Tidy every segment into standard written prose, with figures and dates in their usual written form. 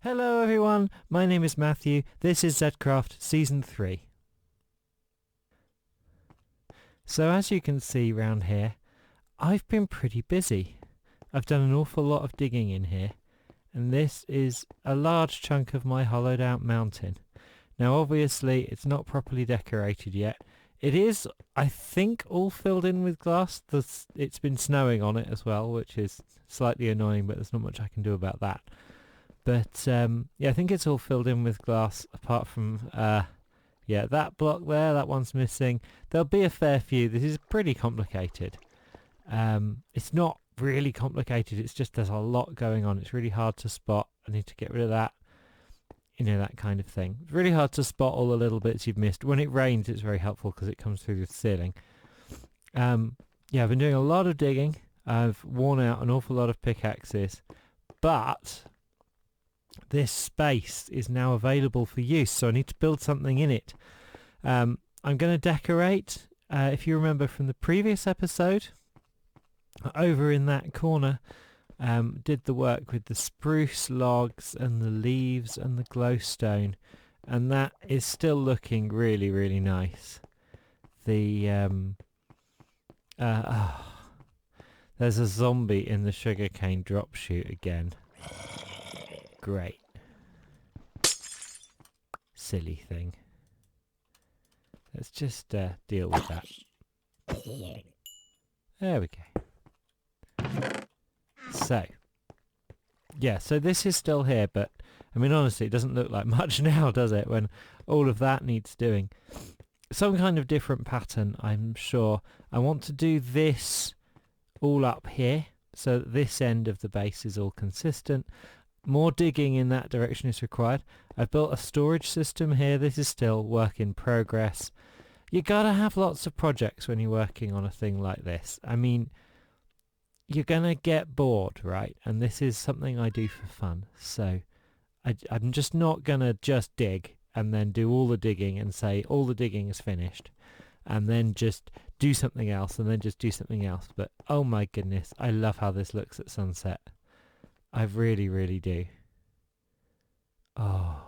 Hello everyone, my name is Matthew, this is Zedcraft Season 3. So as you can see round here, I've been pretty busy. I've done an awful lot of digging in here, and this is a large chunk of my hollowed out mountain. Now obviously it's not properly decorated yet. It is, I think, all filled in with glass. It's been snowing on it as well, which is slightly annoying, but there's not much I can do about that. But yeah, I think it's all filled in with glass apart from, yeah, that block there, that one's missing. There'll be a fair few. This is pretty complicated. It's not really complicated, it's just there's a lot going on. It's really hard to spot. I need to get rid of that. You know, that kind of thing. It's really hard to spot all the little bits you've missed. When it rains, it's very helpful because it comes through the ceiling. Yeah, I've been doing a lot of digging. I've worn out an awful lot of pickaxes. But this space is now available for use, so I need to build something in it. I'm going to decorate. If you remember from the previous episode, over in that corner, did the work with the spruce logs and the leaves and the glowstone, and that is still looking really, really nice. The there's a zombie in the sugarcane drop chute again. Great. Silly thing. Let's just deal with that. There we go. So, yeah, so this is still here, but I mean, honestly, it doesn't look like much now, does it, when all of that needs doing? Some kind of different pattern, I'm sure. I want to do this all up here, so that this end of the base is all consistent. More digging in that direction is required. I've built a storage system here. This is still work in progress. You gotta have lots of projects when you're working on a thing like this. I mean, you're gonna get bored, right? And this is something I do for fun. So I'm just not gonna just dig and then do all the digging and say all the digging is finished and then just do something else and then just do something else. But oh my goodness, I love how this looks at sunset. I really, really do. Oh.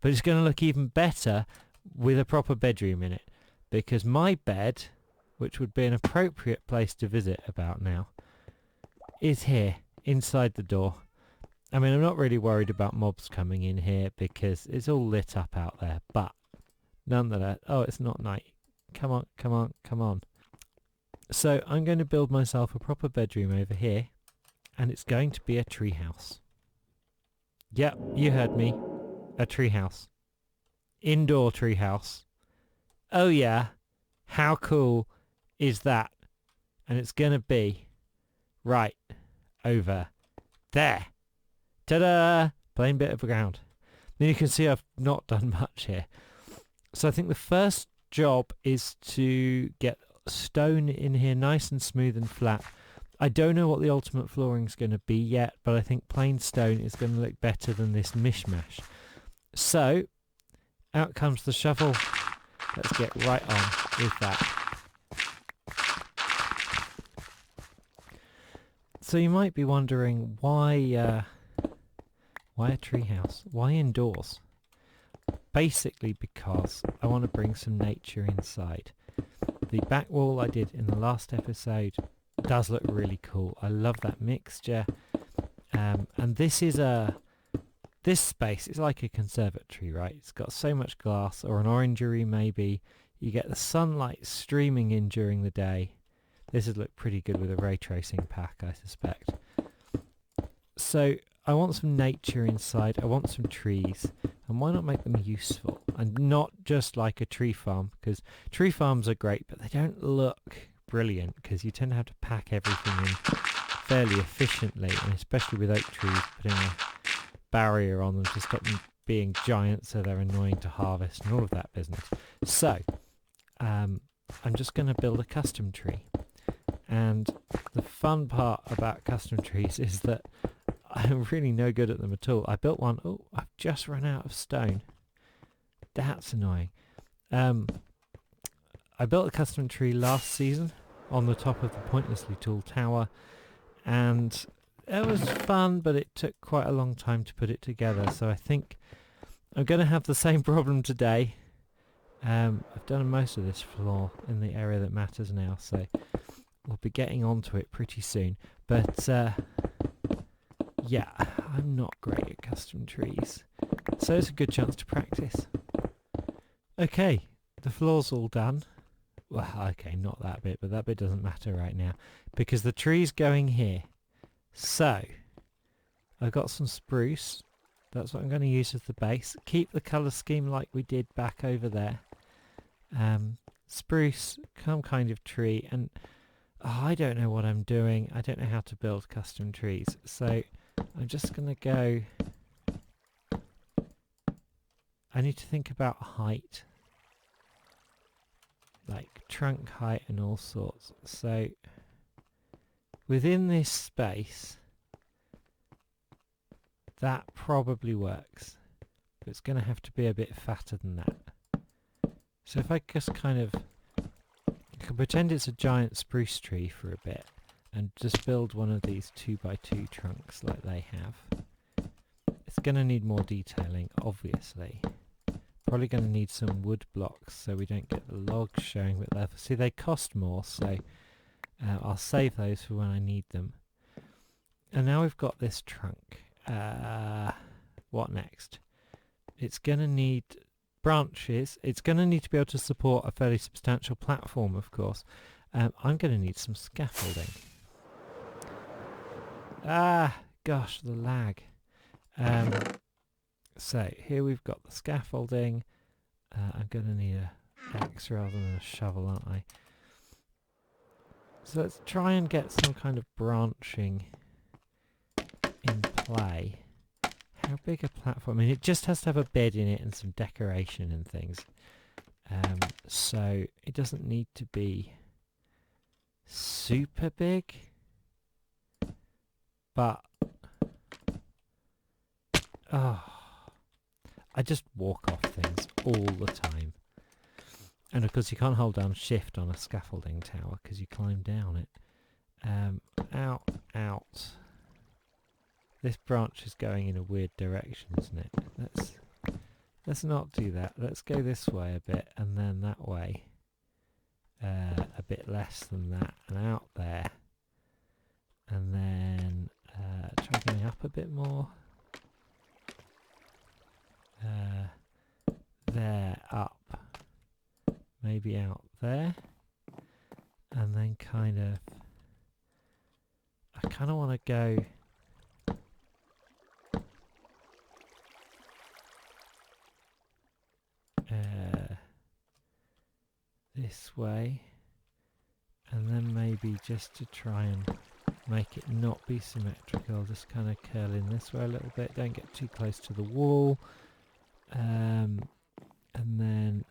But it's going to look even better with a proper bedroom in it. Because my bed, which would be an appropriate place to visit about now, is here, inside the door. I mean, I'm not really worried about mobs coming in here because it's all lit up out there. But nonetheless, oh, it's not night. Come on, come on, come on. So I'm going to build myself a proper bedroom over here. And it's going to be a treehouse. Yep, you heard me. A treehouse. Indoor treehouse. Oh yeah, how cool is that? And it's going to be right over there. Ta-da! Plain bit of ground. Then you can see I've not done much here. So I think the first job is to get stone in here nice and smooth and flat. I don't know what the ultimate flooring is going to be yet, but I think plain stone is going to look better than this mishmash. So, out comes the shovel. Let's get right on with that. So you might be wondering why a treehouse? Why indoors? Basically because I want to bring some nature inside. The back wall I did in the last episode does look really cool. I love that mixture. And this space is like a conservatory, right? It's got so much glass, or an orangery maybe. You get the sunlight streaming in during the day. This would look pretty good with a ray tracing pack, I suspect. So I want some nature inside. I want some trees. And why not make them useful? And not just like a tree farm, because tree farms are great, but they don't look brilliant because you tend to have to pack everything in fairly efficiently, and especially with oak trees, putting a barrier on them to stop them being giant so they're annoying to harvest and all of that business. So I'm just going to build a custom tree, and the fun part about custom trees is that I'm really no good at them at all. I built one. Oh, I've just run out of stone. That's annoying. I built a custom tree last season on the top of the pointlessly tall tower, and it was fun, but it took quite a long time to put it together. So I think I'm going to have the same problem today. I've done most of this floor in the area that matters now, so we'll be getting onto it pretty soon. But yeah, I'm not great at custom trees, so it's a good chance to practice. Okay, the floor's all done. Well, okay, not that bit, but that bit doesn't matter right now because the tree's going here. So I've got some spruce. That's what I'm going to use as the base. Keep the colour scheme like we did back over there. Spruce, some kind of tree, and I don't know what I'm doing. I don't know how to build custom trees, so I'm just going to go. I need to think about height, like trunk height and all sorts. So within this space, that probably works, but it's going to have to be a bit fatter than that. So if I just kind of, I can pretend it's a giant spruce tree for a bit and just build one of these 2x2 trunks like they have. It's going to need more detailing, obviously. Probably going to need some wood blocks so we don't get the logs showing with leather. See, they cost more, so I'll save those for when I need them. And now we've got this trunk. What next? It's going to need branches. It's going to need to be able to support a fairly substantial platform, of course. I'm going to need some scaffolding. Gosh, the lag. So here we've got the scaffolding. I'm going to need an axe rather than a shovel, aren't I? So let's try and get some kind of branching in play. How big a platform? I mean, it just has to have a bed in it and some decoration and things. So it doesn't need to be super big. But I just walk off things all the time. And of course you can't hold down shift on a scaffolding tower because you climb down it. Out. This branch is going in a weird direction, isn't it? Let's not do that. Let's go this way a bit and then that way. A bit less than that and out there. And then try going up a bit more. There, up. Maybe out there. And then I kind of want to go this way. And then maybe just to try and make it not be symmetrical, just kind of curl in this way a little bit. Don't get too close to the wall. And then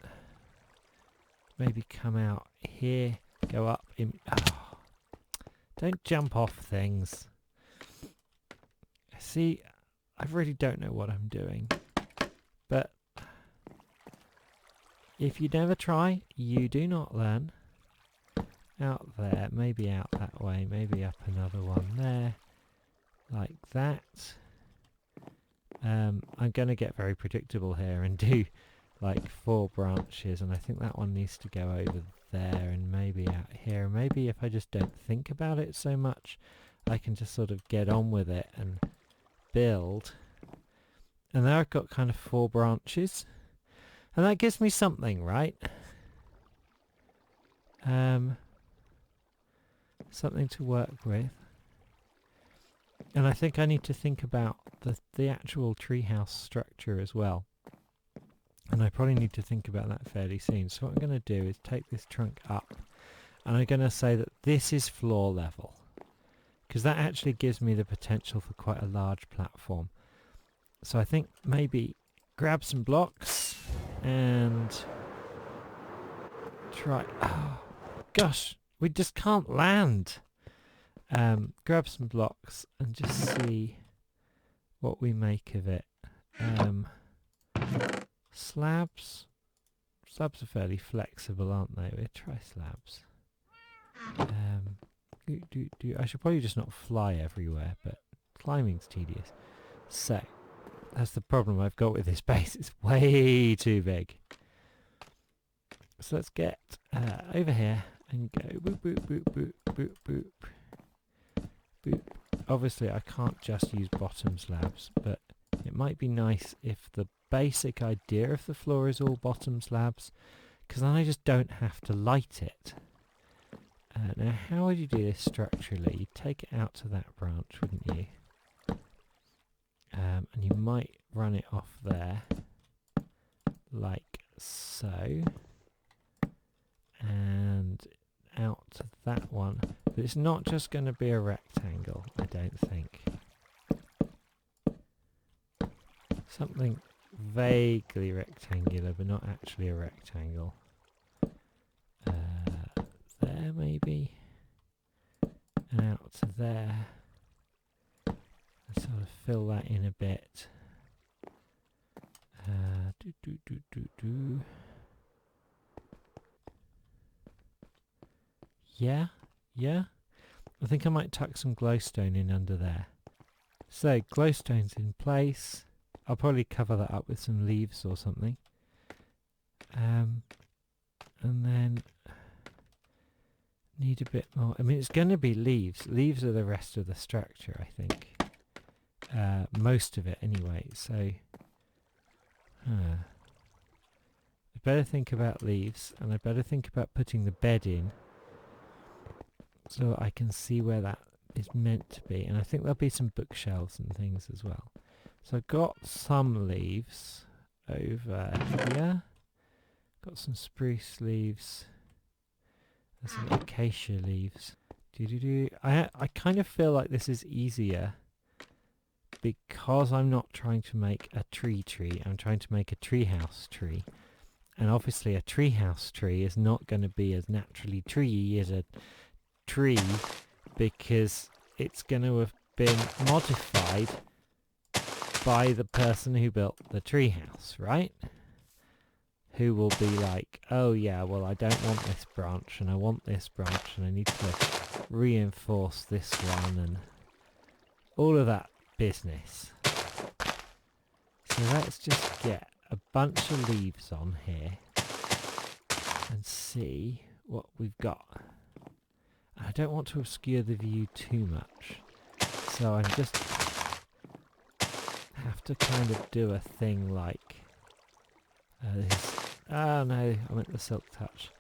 maybe come out here, go up in. Oh, don't jump off things. See, I really don't know what I'm doing. But if you never try, you do not learn. Out there, maybe out that way, maybe up another one there, like that. I'm going to get very predictable here and do like 4 branches, and I think that one needs to go over there and maybe out here. Maybe if I just don't think about it so much, I can just sort of get on with it and build. And there I've got kind of 4 branches, and that gives me something, right? Something to work with. And I think I need to think about the actual treehouse structure as well. And I probably need to think about that fairly soon. So what I'm going to do is take this trunk up, and I'm going to say that this is floor level, because that actually gives me the potential for quite a large platform. So I think maybe grab some blocks and try. Oh, gosh, we just can't land. Grab some blocks and just see what we make of it. Slabs. Slabs are fairly flexible, aren't they? We'll try slabs. I should probably just not fly everywhere, but climbing's tedious. So, that's the problem I've got with this base. It's way too big. So let's get over here and go boop, boop, boop, boop, boop, boop, boop. Obviously I can't just use bottom slabs, but it might be nice if the basic idea of the floor is all bottom slabs, because then I just don't have to light it. Now how would you do this structurally? You'd take it out to that branch, wouldn't you? And you might run it off there, like so. And out to that one. But it's not just going to be a rectangle, I don't think. Something vaguely rectangular, but not actually a rectangle. There maybe. And out to there. And sort of fill that in a bit. Yeah. I think I might tuck some glowstone in under there. So, glowstone's in place. I'll probably cover that up with some leaves or something. And then need a bit more. I mean, it's going to be leaves. Leaves are the rest of the structure, I think. Most of it anyway, so I better think about leaves, and I better think about putting the bed in so I can see where that is meant to be. And I think there'll be some bookshelves and things as well. So I've got some leaves over here. Got some spruce leaves. And some acacia leaves. I kind of feel like this is easier because I'm not trying to make a tree, I'm trying to make a treehouse tree. And obviously a treehouse tree is not going to be as naturally treey as a tree because it's going to have been modified by the person who built the treehouse, right? Who will be like, oh yeah, well I don't want this branch and I want this branch and I need to reinforce this one and all of that business. So let's just get a bunch of leaves on here and see what we've got. I don't want to obscure the view too much, so I'm just have to kind of do a thing like this. Oh no, I meant the silk touch.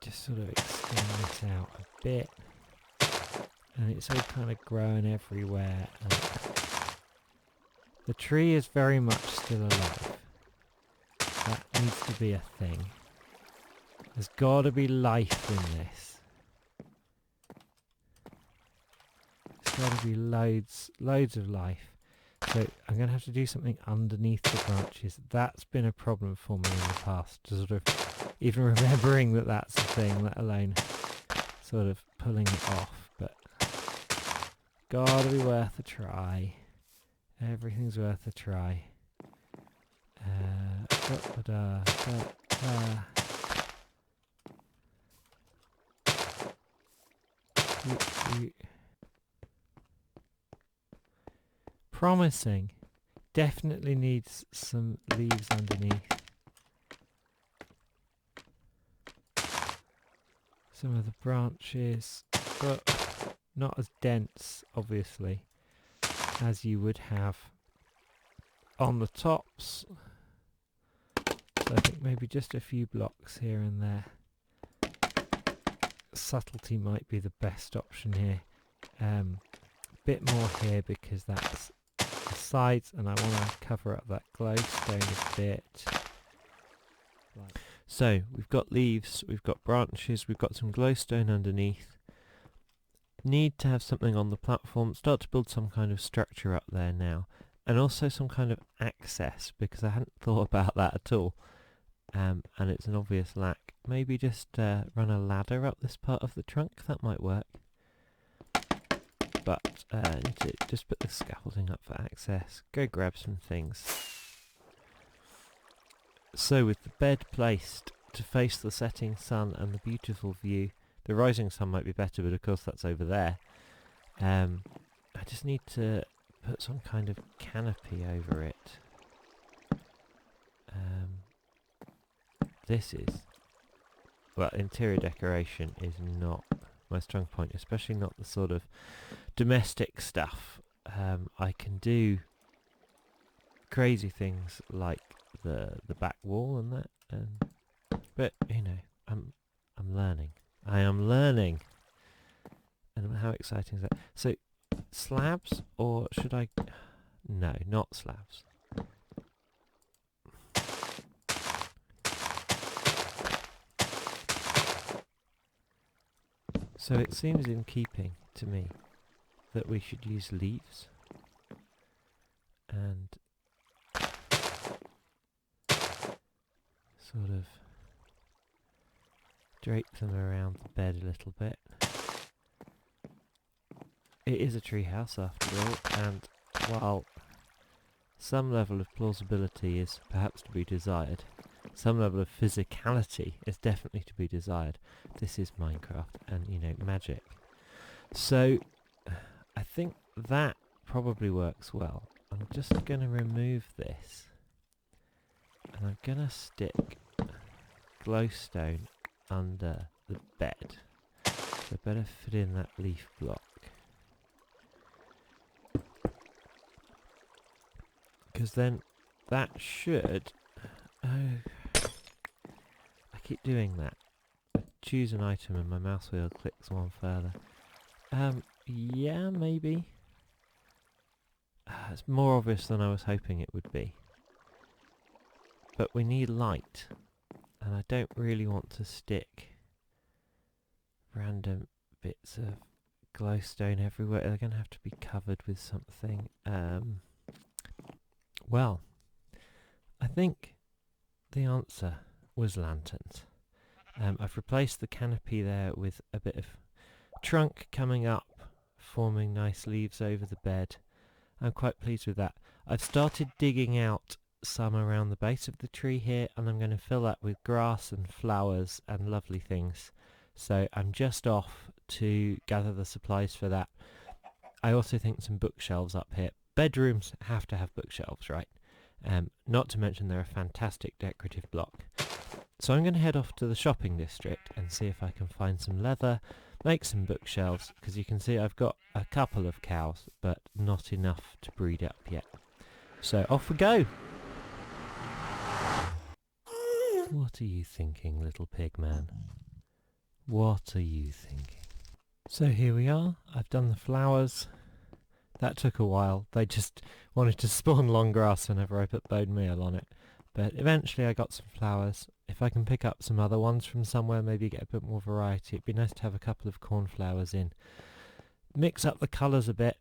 Just sort of extend this out a bit, and it's all kind of growing everywhere. And the tree is very much still alive. That needs to be a thing. There's got to be life in this. There's got to be loads of life. So I'm going to have to do something underneath the branches. That's been a problem for me in the past, to sort of even remembering that that's a thing, let alone sort of pulling it off. But gotta be worth a try. Everything's worth a try. Promising. Definitely needs some leaves underneath. Some of the branches, but not as dense, obviously, as you would have on the tops. So I think maybe just a few blocks here and there. Subtlety might be the best option here. Bit more here because that's the sides, and I want to cover up that glowstone a bit. So we've got leaves, we've got branches, we've got some glowstone underneath. Need to have something on the platform, start to build some kind of structure up there now. And also some kind of access, because I hadn't thought about that at all. And it's an obvious lack. Maybe just run a ladder up this part of the trunk, that might work. But I need to just put the scaffolding up for access. Go grab some things. So with the bed placed to face the setting sun and the beautiful view, the rising sun might be better, but of course that's over there. I just need to put some kind of canopy over it. This is... well, interior decoration is not my strong point, especially not the sort of domestic stuff. I can do crazy things like the back wall and that, but you know, I'm learning. I am learning. And how exciting is that? So, slabs, or should I... no, not slabs. So it seems in keeping to me that we should use leaves and sort of drape them around the bed a little bit. It is a treehouse after all, and while some level of plausibility is perhaps to be desired, some level of physicality is definitely to be desired. This is Minecraft and, you know, magic. So, I think that probably works well. I'm just going to remove this, and I'm going to stick glowstone under the bed. So I better fit in that leaf block. Because then that should... oh, I keep doing that. I choose an item and my mouse wheel clicks one further. Yeah, maybe. It's more obvious than I was hoping it would be. But we need light. And I don't really want to stick random bits of glowstone everywhere. They're going to have to be covered with something. Well, I think the answer was lanterns. I've replaced the canopy there with a bit of trunk coming up, forming nice leaves over the bed. I'm quite pleased with that. I've started digging out some around the base of the tree here, and I'm going to fill that with grass and flowers and lovely things. So I'm just off to gather the supplies for that. I also think some bookshelves up here. Bedrooms have to have bookshelves, right? Not to mention they're a fantastic decorative block. So I'm going to head off to the shopping district and see if I can find some leather, make some bookshelves, because you can see I've got a couple of cows, but not enough to breed up yet. So off we go! What are you thinking, little pig man? What are you thinking? So here we are. I've done the flowers. That took a while. They just wanted to spawn long grass whenever I put bone meal on it. But eventually I got some flowers. If I can pick up some other ones from somewhere, maybe get a bit more variety. It'd be nice to have a couple of cornflowers in. Mix up the colours a bit.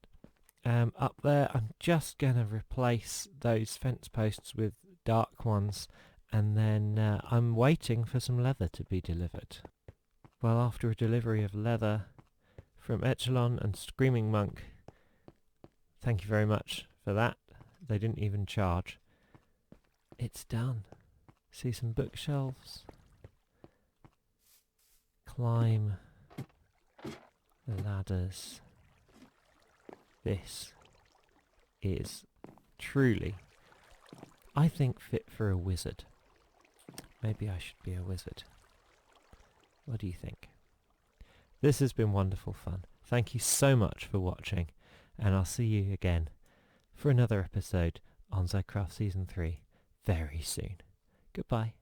Up there I'm just going to replace those fence posts with dark ones. And then I'm waiting for some leather to be delivered. Well, after a delivery of leather from Echelon and Screaming Monk, thank you very much for that. They didn't even charge. It's done. See some bookshelves. Climb the ladders. This is truly, I think, fit for a wizard. Maybe I should be a wizard. What do you think? This has been wonderful fun. Thank you so much for watching, and I'll see you again for another episode on Zedcraft Season 3 very soon. Goodbye.